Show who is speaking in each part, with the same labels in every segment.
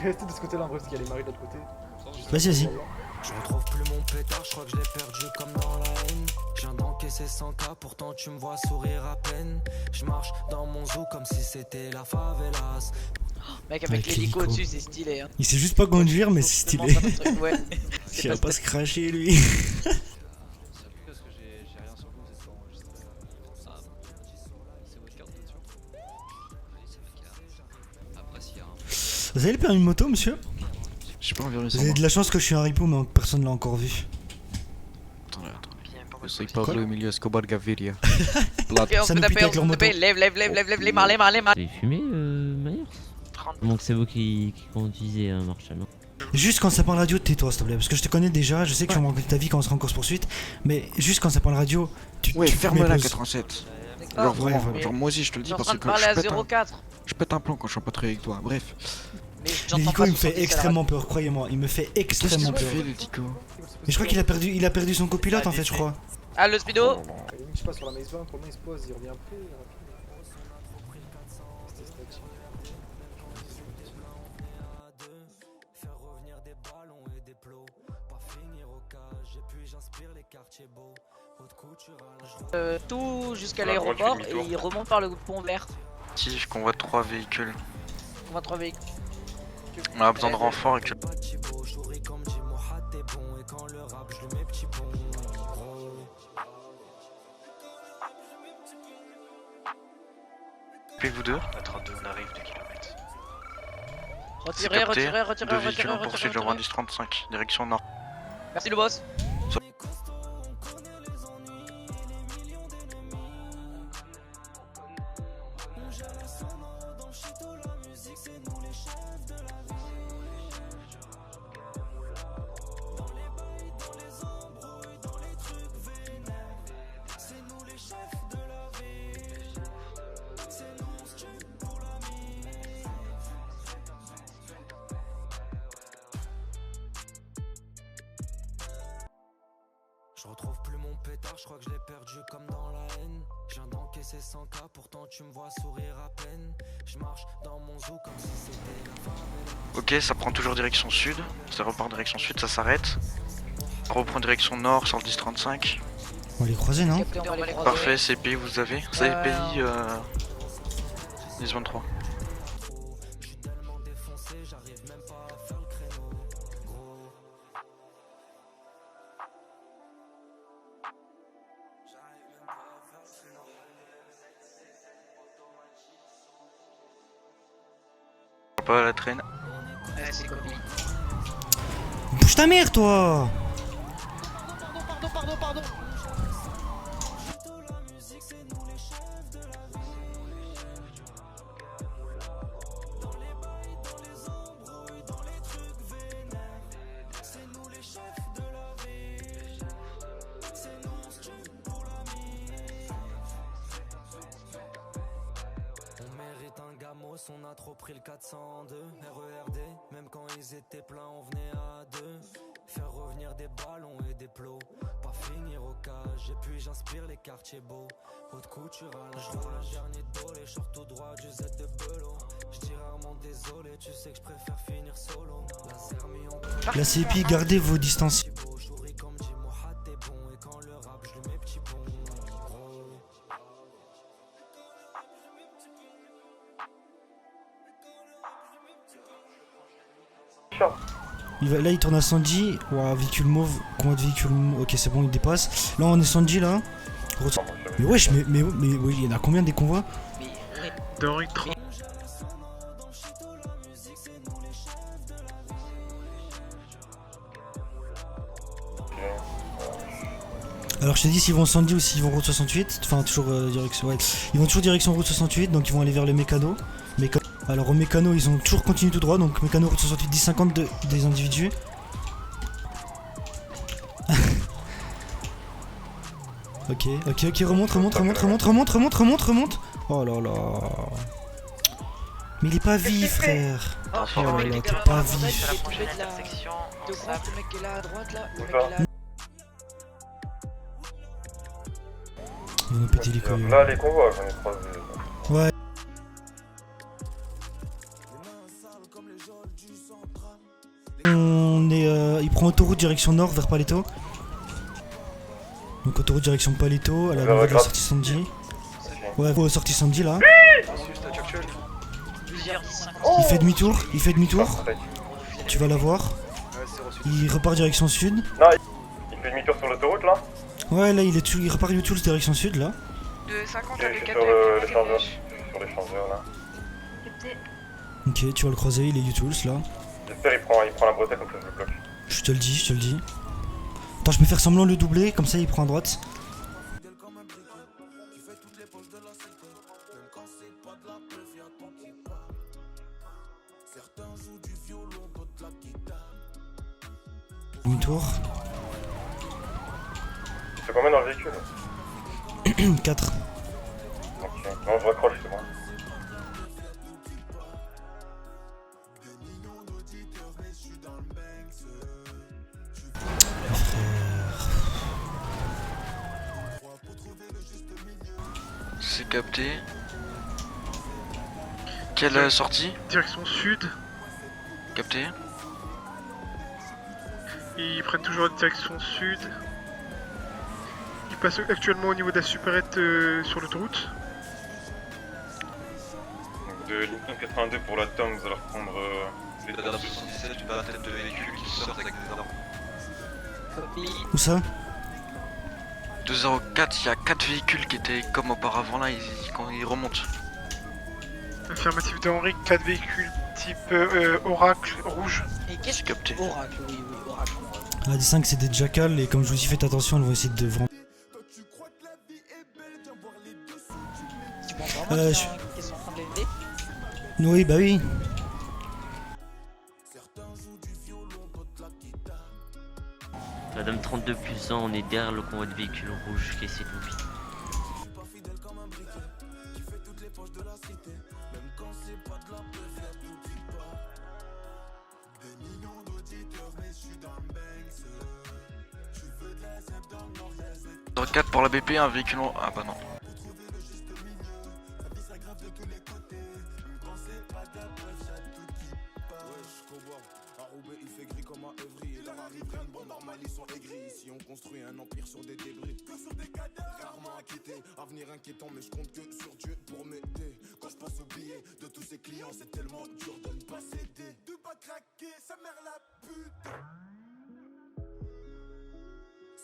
Speaker 1: Restez de ce côté-là en vrai, parce qu'il y a les maris de l'autre côté.
Speaker 2: Vas-y, vas-y.
Speaker 3: Je retrouve plus mon pétard, je crois que je l'ai perdu comme dans la haine. Je viens d'encaisser 100K, pourtant tu me vois sourire à peine. Je marche dans mon zoo comme si c'était la favelas.
Speaker 4: Mec, avec l'hélico au-dessus, c'est stylé. Hein.
Speaker 2: Il sait juste pas conduire, mais c'est stylé.
Speaker 4: Ouais.
Speaker 2: Il va pas se cracher lui. Vous avez le permis de moto, monsieur?
Speaker 5: J'ai pas envie de
Speaker 2: Vous avez de la chance que je suis un ripo, mais personne l'a encore vu.
Speaker 5: Attendez. Je suis Pablo Emilio Escobar Gaviria.
Speaker 4: Ok, on
Speaker 2: Ça
Speaker 4: peut
Speaker 2: nous
Speaker 4: taper,
Speaker 2: pique avec leur
Speaker 4: on peut
Speaker 2: moto.
Speaker 4: taper. Lève, les mains, les mains, les mains.
Speaker 6: Vous avez fumé, Myers? Donc c'est vous qui conduisez, Marshall, non?
Speaker 2: Juste quand ça parle radio, tais-toi s'il te plaît, parce que je te connais déjà, je sais que tu vas me raconter ta vie quand on sera en course poursuite, mais juste quand ça parle radio,
Speaker 5: Ouais,
Speaker 2: tu
Speaker 5: ferme-la
Speaker 2: mets pause.
Speaker 5: 87.
Speaker 4: Ah,
Speaker 5: Genre vraiment,
Speaker 2: voilà.
Speaker 5: genre moi aussi je te le
Speaker 4: Je
Speaker 5: dis
Speaker 4: suis en
Speaker 5: parce
Speaker 4: train
Speaker 5: que
Speaker 4: de
Speaker 5: quand
Speaker 4: parler à
Speaker 5: je
Speaker 4: 04.
Speaker 5: pète un plan quand je suis en patrouille avec toi. Bref.
Speaker 4: Mais j'entends
Speaker 2: L'hélico
Speaker 4: pas
Speaker 2: il me fait
Speaker 4: 70 à la
Speaker 2: extrêmement peur, croyez-moi, il me fait
Speaker 5: Qu'est-ce
Speaker 2: extrêmement
Speaker 5: que tu
Speaker 2: peur.
Speaker 5: fais, le Tico?
Speaker 2: Mais je crois qu'il a perdu son copilote en fait, je crois.
Speaker 4: Ah, le speedo.
Speaker 1: Je sais pas, sur la maze 20, pour moi il se pose, il revient après. C'était statique.
Speaker 3: Faire revenir des ballons et des plots. Pas finir au cage, et puis j'inspire les quartiers beaux. Haute couture à la
Speaker 4: Tout jusqu'à
Speaker 7: À la droite,
Speaker 4: l'aéroport
Speaker 7: tu fais
Speaker 4: et
Speaker 7: demi-tour.
Speaker 4: il remonte par le pont vert.
Speaker 7: Si, je convoite 3 véhicules.
Speaker 4: On voit 3 véhicules.
Speaker 7: On a besoin de renfort et que...
Speaker 3: Bachibo, j'aurais comme dit Mohat t'es bon. Et quand le rap, je lui mets petit bon.
Speaker 7: Puis vous deux.
Speaker 8: La 32, on arrive 2 km.
Speaker 7: C'est
Speaker 4: Retirez,
Speaker 7: capté.
Speaker 4: retirez,
Speaker 7: 2
Speaker 4: retirez,
Speaker 7: véhicules en
Speaker 4: retirez,
Speaker 7: poursuite,
Speaker 4: retirez.
Speaker 7: j'envoie 10-35, direction nord.
Speaker 4: Merci le boss.
Speaker 3: Je retrouve plus mon pétard, je crois que je l'ai perdu comme dans la haine. Je viens d'encaisser 100K, pourtant tu me vois sourire à peine. Je marche dans mon zoo comme si c'était la favela.
Speaker 7: Ok, ça prend toujours direction sud. Ça repart direction sud, ça s'arrête. Ça reprend direction nord sur le 10-35.
Speaker 2: On va les croiser, non?
Speaker 4: Capté, on va les croiser.
Speaker 7: Parfait, CPI vous avez. CPI 10-23.
Speaker 3: Je suis tellement défoncé, j'arrive même pas à faire le créneau. Gros.
Speaker 7: Pas à la traîne.
Speaker 4: Ouais, c'est cool.
Speaker 2: Bouge ta mère, toi!
Speaker 4: Pardon.
Speaker 3: On mérite un gamos, on a trop pris le 402 RERD, même quand ils étaient pleins on venait à deux. Faire revenir des ballons et des plots. Pas finir au cage, et puis j'inspire les quartiers beaux. Haute couture à la joue, le dernier dos, les shorts tout droit du Z de Belot. J'dis rarement désolé, tu sais que j'préfère finir solo. Laser mis en
Speaker 2: La CPI, gardez vos distances.
Speaker 3: beau, j'aurais comme dit Mohat t'es bon. Et quand le rap, je lui mets petit bon. Gros.
Speaker 2: Là il tourne à Sandy. Ouah, véhicule mauve. Combien de véhicules mauve? Ok, c'est bon, il dépasse. Là on est Sandy là. Mais wesh, mais oui, il y en a combien des convois? Alors je te dis s'ils vont Sandy ou s'ils vont route 68, enfin toujours direction, ouais, ils vont toujours direction route 68, donc ils vont aller vers le mécano. Alors au mécano ils ont toujours continué tout droit, donc mécano route 68 10-50 des individus. Ok, remonte. Oh là là. Mais il est pas vif frère. Oh là là, t'es pas vif.
Speaker 4: De gauche, le mec qui est là à droite là. Le mec qui est là.
Speaker 2: Ils vont nous péter les couilles.
Speaker 9: Là, les convois, j'en ai croisé.
Speaker 2: Ouais. Il prend autoroute direction nord vers Paleto. Donc autoroute direction Paleto, à la nouvelle de la sortie Sandy. Ouais, sortie Sandy là. Il fait demi-tour, Tu vas la voir. Il repart direction sud.
Speaker 9: Non, il fait demi-tour sur l'autoroute là.
Speaker 2: Ouais, là il repart du tout direction sud là.
Speaker 4: De 50
Speaker 9: Je
Speaker 4: à
Speaker 9: suis
Speaker 4: le
Speaker 9: sur
Speaker 4: 4
Speaker 9: l'échangeur. Sur l'échangeur là.
Speaker 2: Ok, tu vas le croiser, il est U-Tools là.
Speaker 9: J'espère il prend la bretelle comme ça je le bloque.
Speaker 2: Je te le dis. Attends, je peux faire semblant de le doubler, comme ça il prend à droite. Demi-tour.
Speaker 9: C'est combien dans le véhicule?
Speaker 2: 4.
Speaker 9: Ok, non je raccroche c'est bon.
Speaker 7: C'est capté. Quelle sortie?
Speaker 10: Direction sud.
Speaker 7: Capté.
Speaker 10: Ils prennent toujours la direction sud. Ils passent actuellement au niveau de la supérette sur l'autoroute.
Speaker 9: Donc de Lincoln 82 pour la Tom, vous allez reprendre
Speaker 8: Les dames 77, tu vas à la tête de véhicules qui sortent avec des armes.
Speaker 2: Où ça?
Speaker 7: 204, il y a 4 véhicules qui étaient comme auparavant là, quand ils remontent.
Speaker 10: Affirmatif de Henri, 4 véhicules type Oracle rouge.
Speaker 4: Et qu'est-ce que
Speaker 7: Capté.
Speaker 4: Oracle, oui, Oracle.
Speaker 2: La D5 c'est des jackals et comme je vous dis faites attention, elles vont essayer de vendre.
Speaker 4: Tu penses vraiment qu'ils sont en train de l'aider?
Speaker 2: Oui, bah oui.
Speaker 6: Madame 32 plus 1, on est derrière le convoi de véhicules rouges qui essaie de nous piquer.
Speaker 7: Dans 4 pour la BP, un véhicule en... Ah bah non.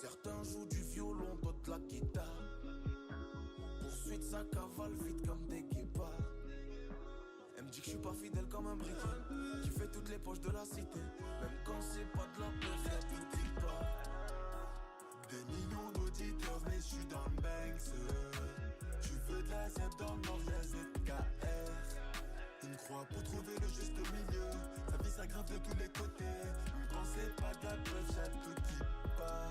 Speaker 11: Certains jouent du violon, d'autres la guitare. Poursuite, ça cavale vite comme des guépards. Elle me dit que je suis pas fidèle comme un briquet qui fait toutes les poches de la cité. Même quand c'est pas de la peur, y'a tout qui part. Des millions d'auditeurs, mais je suis dans le Banks. Tu veux de la Z dans le nord, la ZKR. Une croix pour trouver le juste milieu. Sa vie s'aggrave de tous les côtés. Même quand c'est pas de la peur, y'a tout qui part.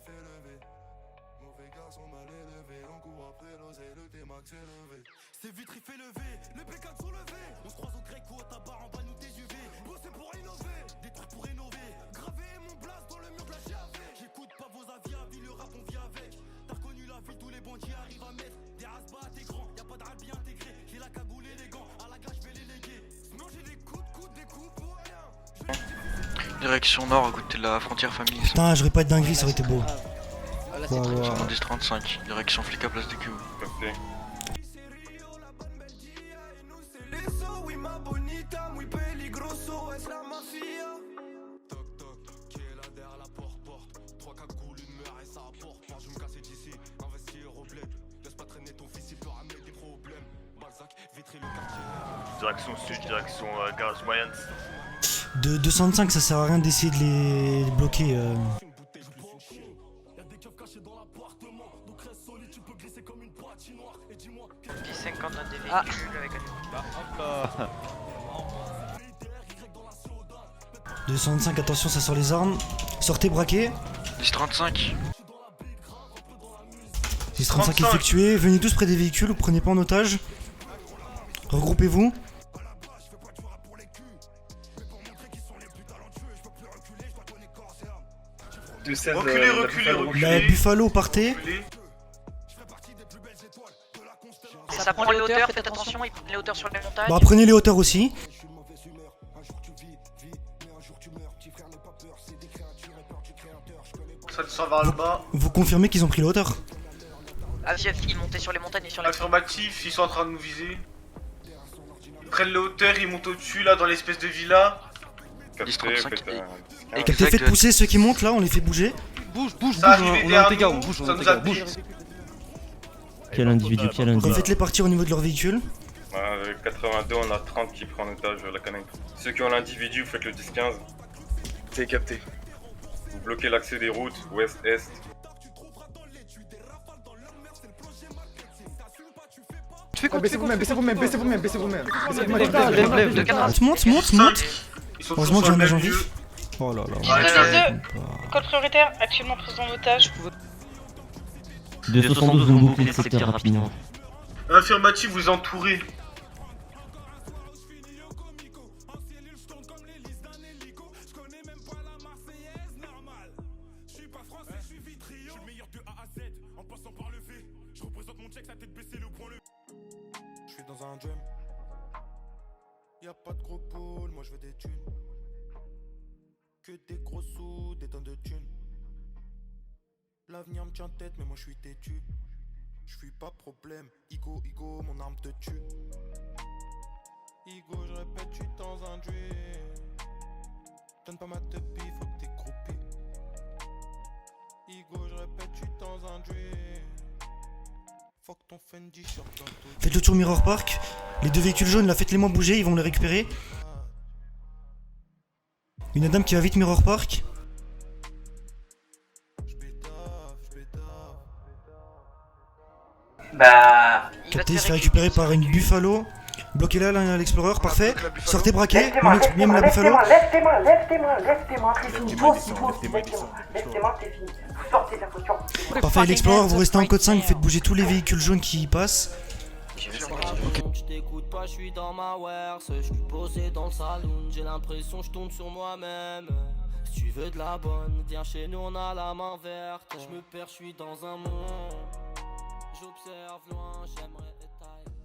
Speaker 11: Fais lever. Mauvais garçon mal élevé, on court après l'oseille, le T-Max élevé. C'est vite fait levé, les P4 sont levés. On se croise au grec ou au tabac, en bas nous TGV. Bosser pour innover, des trucs pour rénover. Graver mon blast dans le mur de la GAV. J'écoute pas vos avis, le rap on vit avec. T'as reconnu la ville, tous les bandits arrivent à mettre des rasbats à tes grands, y'a pas de rap bien intégré. J'ai la cagoule et les gants, à la glace j'vais les léguer. Sinon j'ai des coups de coude, des coups pour rien.
Speaker 7: Direction nord, à côté de la frontière famille.
Speaker 2: Putain, j'aurais pas de dinguerie, ça aurait été beau.
Speaker 4: Là, c'est très
Speaker 7: Sur 10-35, direction flic à place de Q.
Speaker 9: Capté.
Speaker 12: Direction sud, direction garage Mayans.
Speaker 2: De 205 ça sert à rien d'essayer de les bloquer.
Speaker 4: 50 dans des véhicules avec un...
Speaker 2: 225, attention, ça sort les armes. Sortez, braquez.
Speaker 7: 10-35.
Speaker 2: 10-35 effectué. Venez tous près des véhicules, prenez pas en otage. Regroupez-vous.
Speaker 12: Reculez.
Speaker 2: La Buffalo, partez.
Speaker 4: Ça prend les hauteurs, faites attention, ils prennent les hauteurs sur les montagnes.
Speaker 2: Bah, prenez les hauteurs aussi.
Speaker 12: Ça descend vers le bas.
Speaker 2: Vous confirmez qu'ils ont pris la hauteur?
Speaker 4: Avief, ils montaient sur les montagnes et sur les...
Speaker 12: Affirmatif, ils sont en train de nous viser. Ils prennent les hauteurs, ils montent au-dessus là dans l'espèce de villa.
Speaker 2: Capté, faites pousser ceux qui montent là, on les fait bouger.
Speaker 12: Bouge, on a un dégât, on bouge, ça nous a bouge.
Speaker 6: Quel individu?
Speaker 2: Refaites-les partir au niveau de leur véhicule.
Speaker 9: 82, on a 30 qui prennent en otage la canette. Ceux qui ont l'individu, faites le 10-15.
Speaker 12: C'est capté.
Speaker 9: Vous bloquez l'accès des routes, ouest-est.
Speaker 1: Baissez vous-même.
Speaker 2: Monte. Heureusement que j'ai un agent vif. Oh là là.
Speaker 13: Code prioritaire, actuellement pris en otage.
Speaker 6: 272 vont boucler le secteur rapidement.
Speaker 12: Affirmatif, vous entourez.
Speaker 11: Je suis dans un drum. Y'a pas de gros pôles, moi je veux des thunes. Que des gros sous, des tonnes de thunes. L'avenir me tient tête, mais moi je suis têtu. Je suis pas problème, Igo, mon arme te tue. Igo, je répète, je suis dans un dream. Donne pas ma tepi, faut que t'es croupi. Igo, je répète, je suis dans un dream. Faut que ton Fendi short dans tout.
Speaker 2: Faites le tour Mirror Park. Les deux véhicules jaunes là, faites-les-moi bouger, ils vont les récupérer. Une dame qui va vite Mirror Park.
Speaker 4: Bah...
Speaker 2: Capté, il se fait récupérer par une Buffalo. Bloquez-la, l'Explorer, parfait. Sortez, braquez. Même la Buffalo.
Speaker 14: Lève tes mains, c'est fini. Lève tes main, c'est fini. Vous sortez de la voiture.
Speaker 2: Parfait, l'Explorer, vous restez en code 5, vous faites bouger tous les véhicules jaunes qui passent.
Speaker 3: Je t'écoute pas, je suis dans ma werse. Je suis posé dans le saloon, j'ai l'impression je tourne sur moi-même. Si tu veux de la bonne, viens chez nous, on a la main verte. Je me perds, je suis dans un monde. J'observe loin, j'aimerais